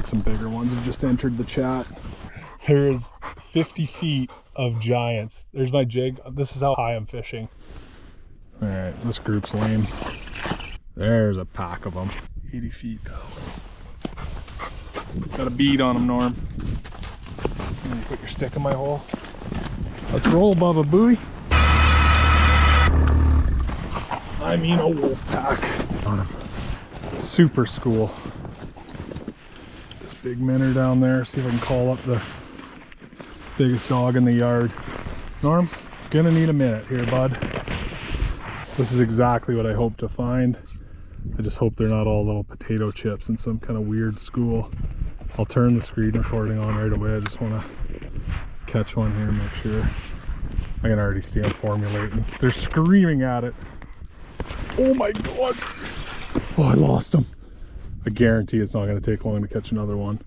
like some bigger ones have just entered the chat. There's 50 feet of giants. There's my jig. This is how high I'm fishing. All right, this group's lame. There's a pack of them. 80 feet though. Got a bead on them, Norm. And you put your stick in my hole. Let's roll, Bubba Booey. I mean a wolf pack on him. Super school. This big minnow down there. See if I can call up the biggest dog in the yard. Norm, gonna need a minute here, bud. This is exactly what I hope to find. I just hope they're not all little potato chips in some kind of weird school. I'll turn the screen recording on right away. I just want to catch one here and make sure. I can already see them formulating. They're screaming at it. Oh my god. Oh, I lost them. I guarantee it's not going to take long to catch another one.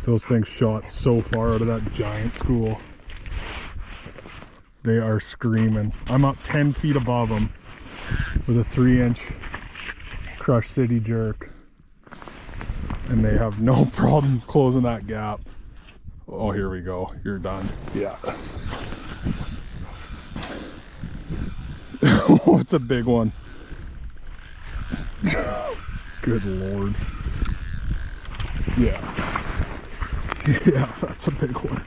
Those things shot so far out of that giant school. They are screaming. I'm up 10 feet above them with a 3-inch Crush City jerk. And they have no problem closing that gap. Oh, here we go. You're done. Yeah. Oh, it's a big one. Good lord. Yeah. Yeah, that's a big one.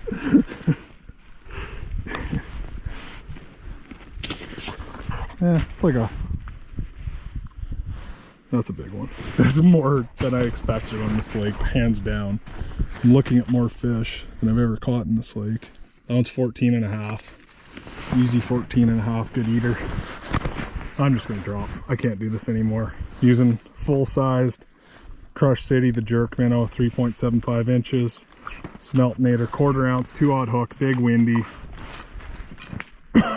Yeah, it's like a... That's a big one. There's more than I expected on this lake, hands down. I'm looking at more fish than I've ever caught in this lake. That one's 14 and a half. Easy 14 and a half, good eater. I'm just gonna drop. I can't do this anymore. Using full-sized Crush City, the jerk minnow, 3.75 inches. Smeltinator, 1/4 ounce, 2-aught hook, big windy.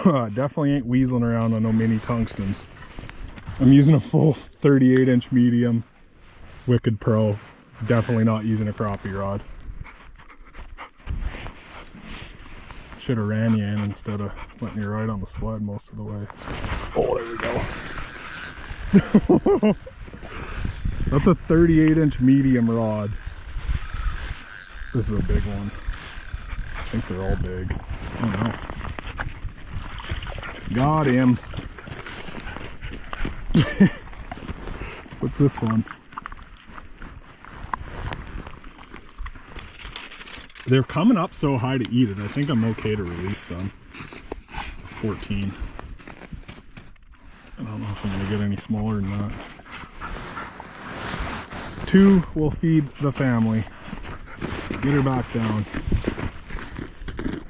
Definitely ain't weaseling around on no mini tungstens. I'm using a full 38-inch medium Wicked Pro. Definitely not using a crappie rod. Should have ran you in instead of letting you ride on the sled most of the way. Oh, there we go. That's a 38-inch medium rod. This is a big one. I think they're all big. Oh no. Got him. What's this one? They're coming up so high to eat it. I think I'm okay to release some. 14. I don't know if I'm going to get any smaller than that. 2 will feed the family. Get her back down.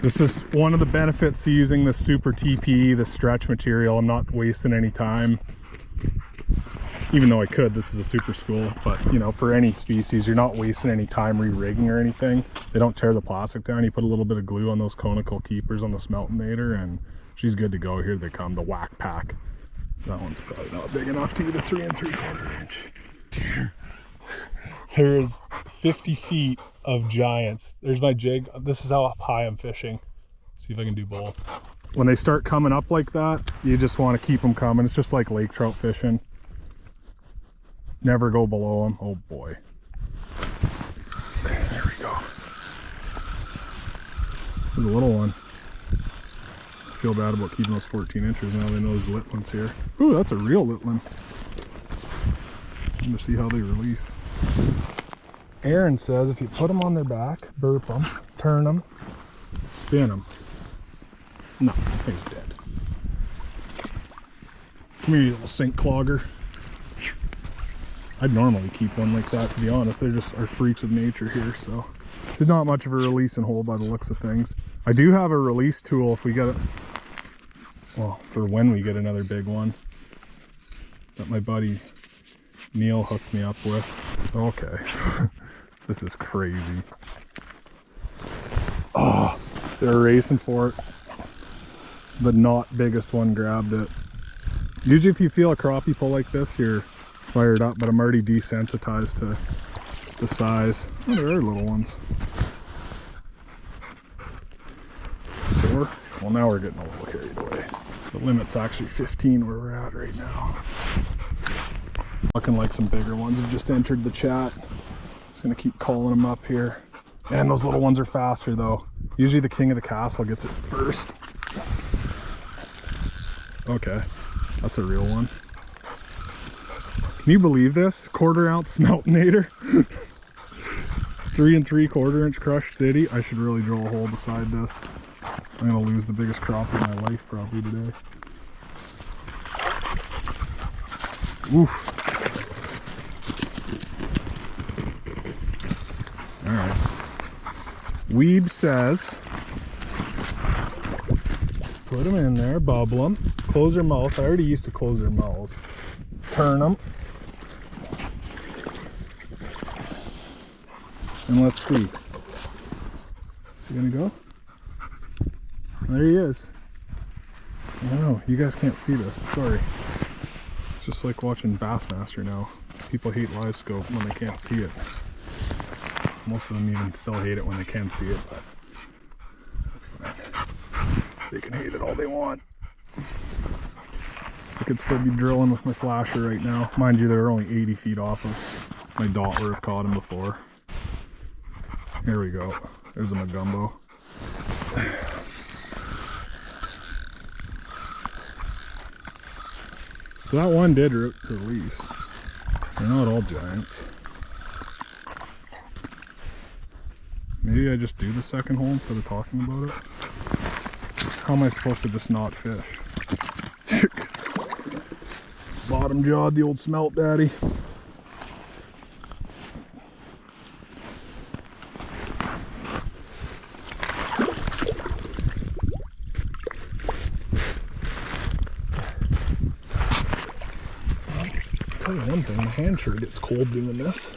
This is one of the benefits to using this super TPE, the stretch material. I'm not wasting any time. Even though I could, this is a super school, but you know, for any species, you're not wasting any time re-rigging or anything. They don't tear the plastic down. You put a little bit of glue on those conical keepers on the Smeltinator and she's good to go. Here they come, the whack pack. That one's probably not big enough to eat a 3 3/4 inch. There's 50 feet of giants. There's my jig. This is how high I'm fishing. See if I can do both. When they start coming up like that, you just want to keep them coming. It's just like lake trout fishing. Never go below them. Oh boy. There we go. There's a little one. I feel bad about keeping those 14 inches now. They know there's lit ones here. Ooh, that's a real lit one. I'm gonna see how they release. Aaron says if you put them on their back, burp them, turn them, spin them. No, he's dead. Come here, you little sink clogger. I'd normally keep one like that, to be honest. They're just our freaks of nature here, so there's not much of a release and hold by the looks of things. I do have a release tool if we get it, well, for when we get another big one that my buddy Neil hooked me up with. Okay. This is crazy. Oh, they're racing for it. The not biggest one grabbed it. Usually if you feel a crappie pull like this, you're fired up, but I'm already desensitized to the size. Oh, there are little ones. 4? Well, now we're getting a little carried away. The limit's actually 15 where we're at right now. Looking like some bigger ones have just entered the chat. Just gonna keep calling them up here. And those little ones are faster though. Usually the king of the castle gets it first. Okay, that's a real one. Can you believe this? 1/4 ounce Smeltinator. 3 3/4 inch crushed city. I should really drill a hole beside this. I'm gonna lose the biggest crappie in my life probably today. Oof. Alright. Weeb says, put them in there, bubble them, close their mouth. I already used to close their mouths. Turn them. And let's see. Is he gonna go? There he is. I don't know, you guys can't see this, sorry. It's just like watching Bassmaster now. People hate live scope when they can't see it. Most of them even still hate it when they can see it, but that's fine. They can hate it all they want. I could still be drilling with my flasher right now. Mind you, they were only 80 feet off of my dot where I've caught him before. Here we go. There's a Magumbo. So that one did release. They're not all giants. Maybe I just do the second hole instead of talking about it. How am I supposed to just not fish? Bottom jawed the old smelt daddy. I'll tell you one thing, my hand sure gets cold doing this.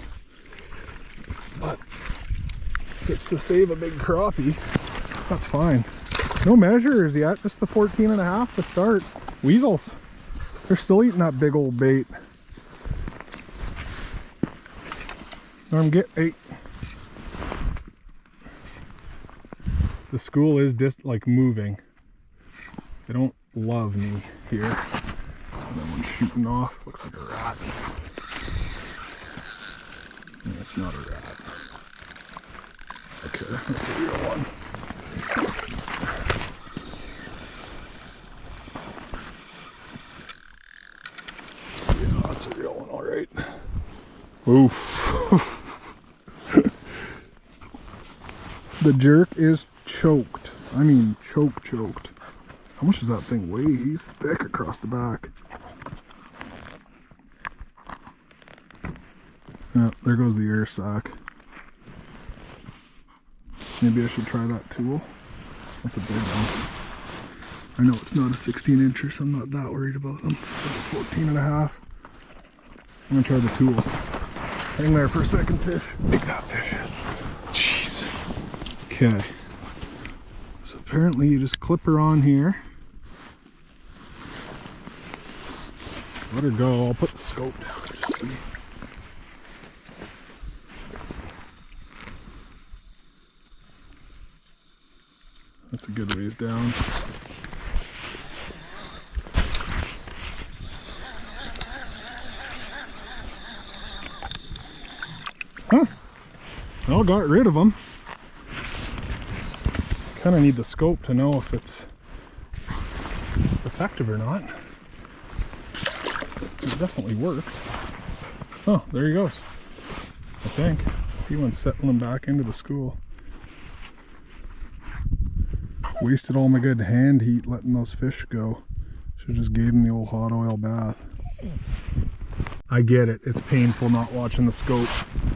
But it's to save a big crappie, that's fine. No measures yet, just the 14.5 to start. Weasels, they're still eating that big old bait. Norm, get 8. The school is just like moving. They don't love me here. And then one's shooting off, looks like a rat. No, it's not a rat. Okay, that's a real one. Yeah, that's a real one, all right. Oof. The jerk is choked. I mean, choked. How much does that thing weigh? He's thick across the back. Yeah, there goes the air sac. Maybe I should try that tool. That's a big one. I know it's not a 16-incher, so I'm not that worried about them. 14.5. I'm gonna try the tool. Hang there for a second, fish. Big that fish is. Jeez. Okay. So apparently you just clip her on here. Let her go. I'll put the scope down and just see. That's a good ways down. Huh. Well, got rid of them. Kind of need the scope to know if it's effective or not. It definitely worked. Oh, there he goes. I think. See one settling back into the school. Wasted all my good hand heat letting those fish go. Should've just gave them the old hot oil bath. I get it. It's painful not watching the scope.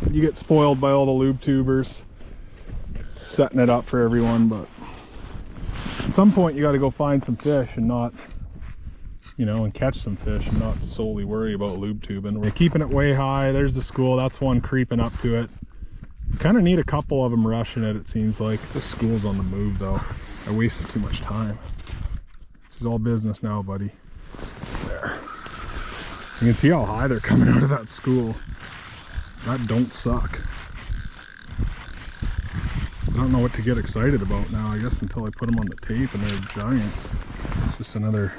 You get spoiled by all the lube tubers setting it up for everyone, but at some point you got to go find some fish and not, you know, and catch some fish and not solely worry about lube tubing. We're keeping it way high. There's the school. That's one creeping up to it. Kind of need a couple of them rushing it, it seems like. This school's on the move though. I wasted too much time. She's all business now, buddy. There. You can see how high they're coming out of that school. That don't suck. I don't know what to get excited about now, I guess, until I put them on the tape and they're giant. It's just another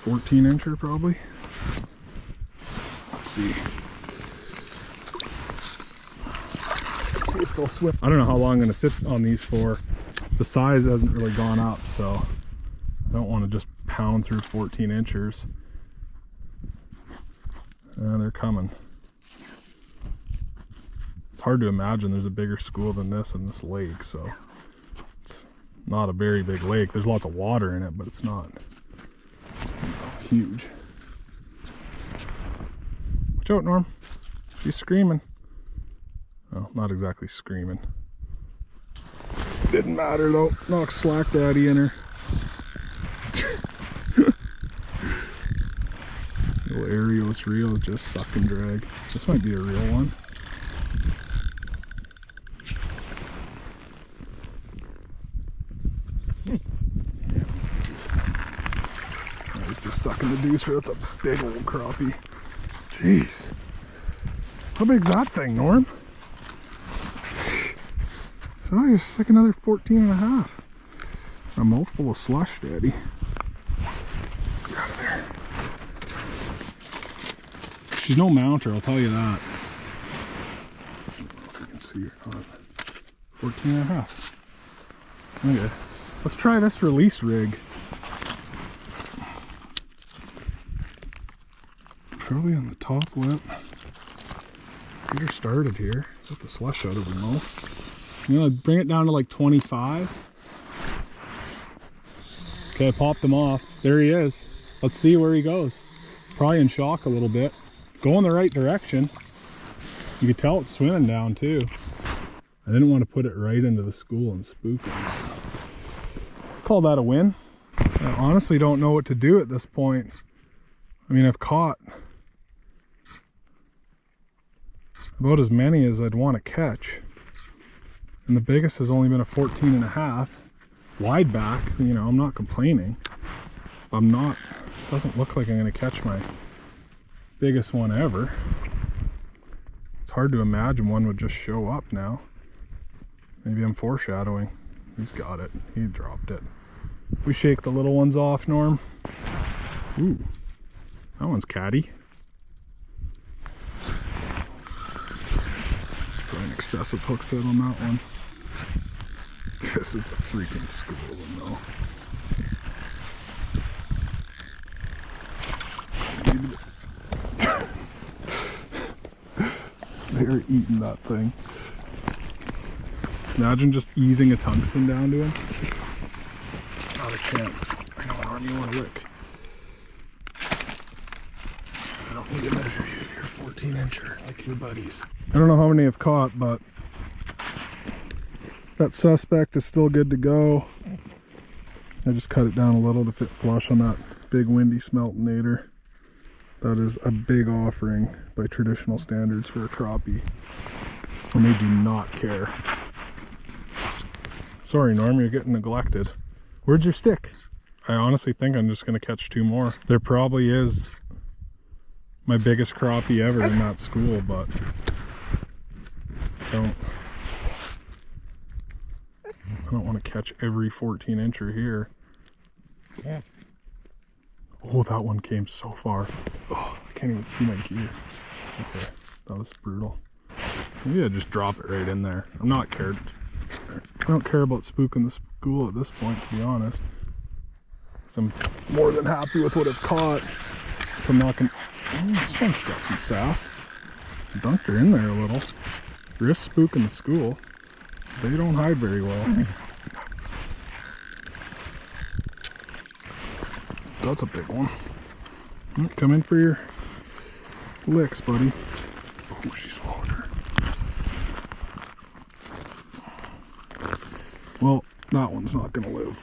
14-incher probably. Let's see. still swim. I don't know how long I'm going to sit on these for. The size hasn't really gone up, so I don't want to just pound through 14 inchers. And they're coming. It's hard to imagine there's a bigger school than this in this lake, so it's not a very big lake. There's lots of water in it, but it's not, you know, huge. Watch out, Norm. She's screaming. Well, not exactly screaming. Didn't matter though. Knocked Slack Daddy in her. Little Arios reel, just suck and drag. This might be a real one. He's just stuck in the deuce. That's a big old crappie. Jeez. How big's that thing, Norm? Oh, you're sick another 14 and a half. A mouthful of slush, Daddy. Get out of there. She's no mounter, I'll tell you that. I don't know if you can see her or not. 14 and a half. Okay, let's try this release rig. Probably on the top lip. Get her started here. Get the slush out of her mouth. I'm gonna bring it down to like 25. Okay, I popped him off. There he is. Let's see where he goes. Probably in shock a little bit. Going the right direction. You can tell it's swimming down too. I didn't want to put it right into the school and spook him. Call that a win. I honestly don't know what to do at this point. I mean, I've caught about as many as I'd want to catch. And the biggest has only been a 14 and a half. Wide back, you know, I'm not complaining. I'm not, doesn't look like I'm going to catch my biggest one ever. It's hard to imagine one would just show up now. Maybe I'm foreshadowing. He's got it. He dropped it. We shake the little ones off, Norm. Ooh, that one's catty. Probably an excessive hook set on that one. This is a freaking school, though. They're eating that thing. Imagine just easing a tungsten down to him. Not a chance. I know, Norm, you want to lick. I don't need to measure you. You're a 14 incher like your buddies. I don't know how many I've caught, but that suspect is still good to go. I just cut it down a little to fit flush on that big windy Smeltinator. That is a big offering by traditional standards for a crappie. And they do not care. Sorry, Norm, you're getting neglected. Where'd your stick? I honestly think I'm just going to catch 2 more. There probably is my biggest crappie ever in that school, but I don't want to catch every 14 incher here. Yeah. Oh, that one came so far. Oh, I can't even see my gear. Okay, that was brutal. Maybe I just drop it right in there. I'm not cared. I don't care about spooking the school at this point, to be honest. So I'm more than happy with what I've caught. If I'm not gonna. Oh, this one's got some sass. Dunked her in there a little. Risk spooking the school. They don't hide very well. That's a big one. Come in for your licks, buddy. Oh, she swallowed her. Well, that one's not gonna live.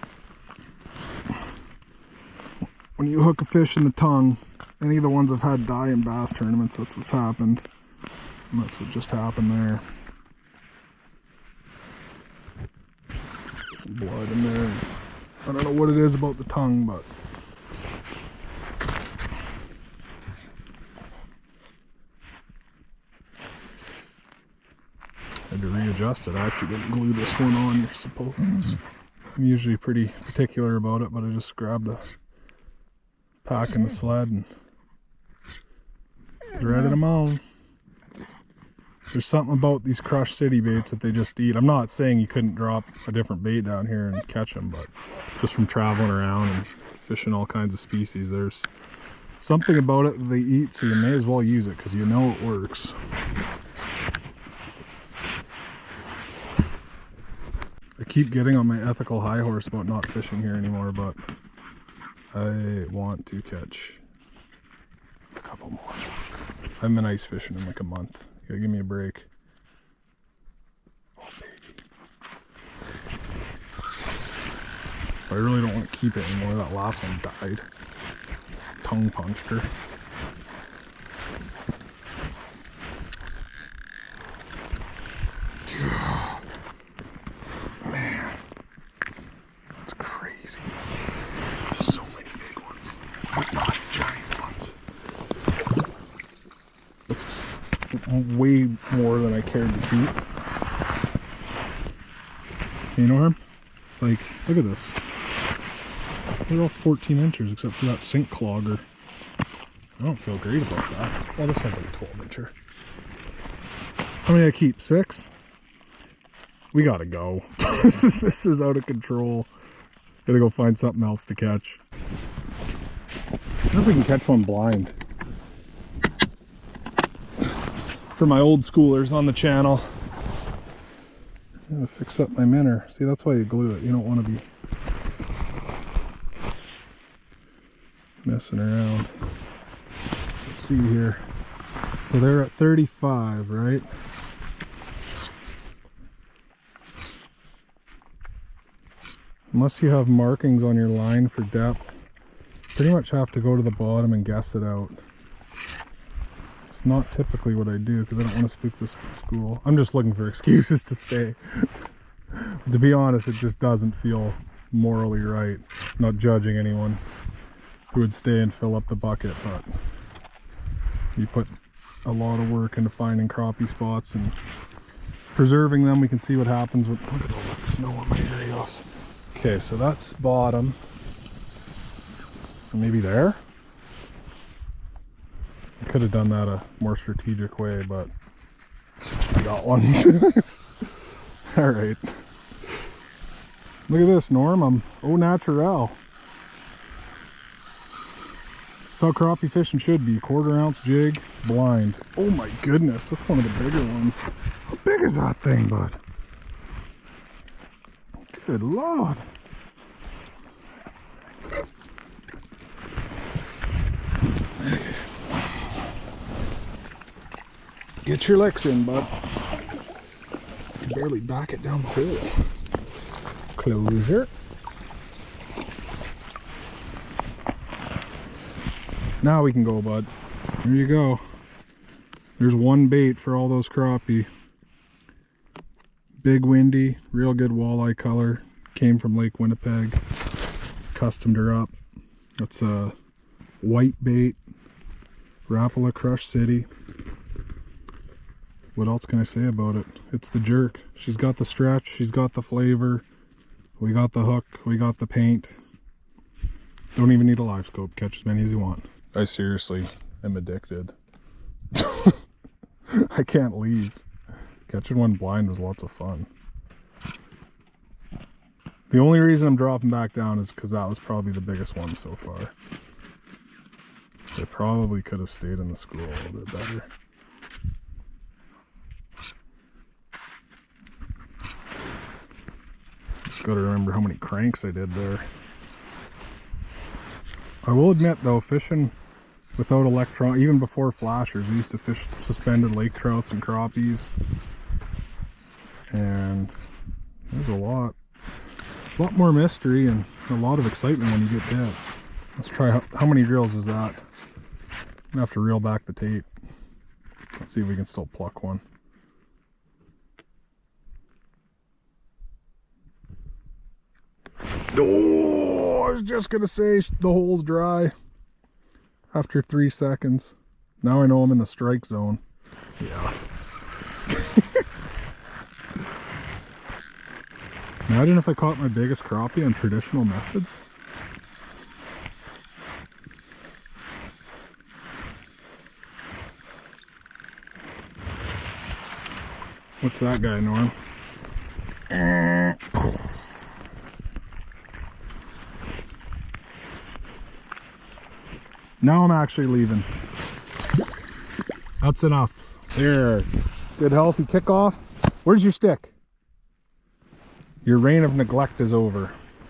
When you hook a fish in the tongue, any of the ones I've had die in bass tournaments, that's what's happened. And that's what just happened there. Some blood in there. I don't know what it is about the tongue, but I had to readjust it. I actually didn't glue this one on, you're supposed to. I'm usually pretty particular about it, but I just grabbed a pack in the sled and threaded them on. There's something about these Crush City baits that they just eat. I'm not saying you couldn't drop a different bait down here and catch them, but just from traveling around and fishing all kinds of species, there's something about it that they eat, so you may as well use it because you know it works. I keep getting on my ethical high horse about not fishing here anymore, but I want to catch a couple more. I haven't been ice fishing in like a month. You gotta give me a break. Oh baby. I really don't want to keep it anymore. That last one died. Tongue punched her. Man, that's crazy. There's so many big ones, but not giant ones. That's way more than I cared to keep. You know him? Like, look at this. They're all 14 inches except for that sink clogger. I don't feel great about that. Well, this one's like 12 incher. How many I keep? 6? We gotta go. This is out of control. Gotta go find something else to catch. I wonder if we can catch one blind. For my old schoolers on the channel. I'm gonna fix up my minnow. See, that's why you glue it. You don't want to be messing around. Let's see here. So they're at 35, right? Unless you have markings on your line for depth, pretty much have to go to the bottom and guess it out. It's not typically what I do because I don't want to spook this school. I'm just looking for excuses to stay. To be honest, it just doesn't feel morally right. I'm not judging anyone who would stay and fill up the bucket, but you put a lot of work into finding crappie spots and preserving them. We can see what happens with, look at all that snow on my areas. Okay, so that's bottom. Maybe there? I could have done that a more strategic way, but I got one. Alright. Look at this, Norm. I'm au naturel. That's how crappie fishing should be. 1/4 ounce jig, blind. Oh my goodness, that's one of the bigger ones. How big is that thing, bud? Good Lord. Get your licks in, bud. You can barely back it down the hole. Closure. Now we can go, bud. There you go. There's one bait for all those crappie. Big windy, real good walleye color. Came from Lake Winnipeg. Customed her up. That's a white bait. Rapala Crush City. What else can I say about it? It's the jerk. She's got the stretch, she's got the flavor. We got the hook, we got the paint. Don't even need a live scope. Catch as many as you want. I seriously am addicted. I can't leave. Catching one blind was lots of fun. The only reason I'm dropping back down is because that was probably the biggest one so far. They probably could have stayed in the school a little bit better. Just got to remember how many cranks I did there. I will admit though, fishing without even before flashers, we used to fish suspended lake trouts and crappies, and there's a lot more mystery and a lot of excitement when you get bit. Let's try, how many reels is that? I'm gonna have to reel back the tape. Let's see if we can still pluck one. Oh, I was just gonna say the hole's dry after 3 seconds. Now I know I'm in the strike zone. Yeah. Imagine if I caught my biggest crappie on traditional methods. What's that guy, Norm? Now I'm actually leaving. That's enough. There. Good healthy kickoff. Where's your stick? Your reign of neglect is over.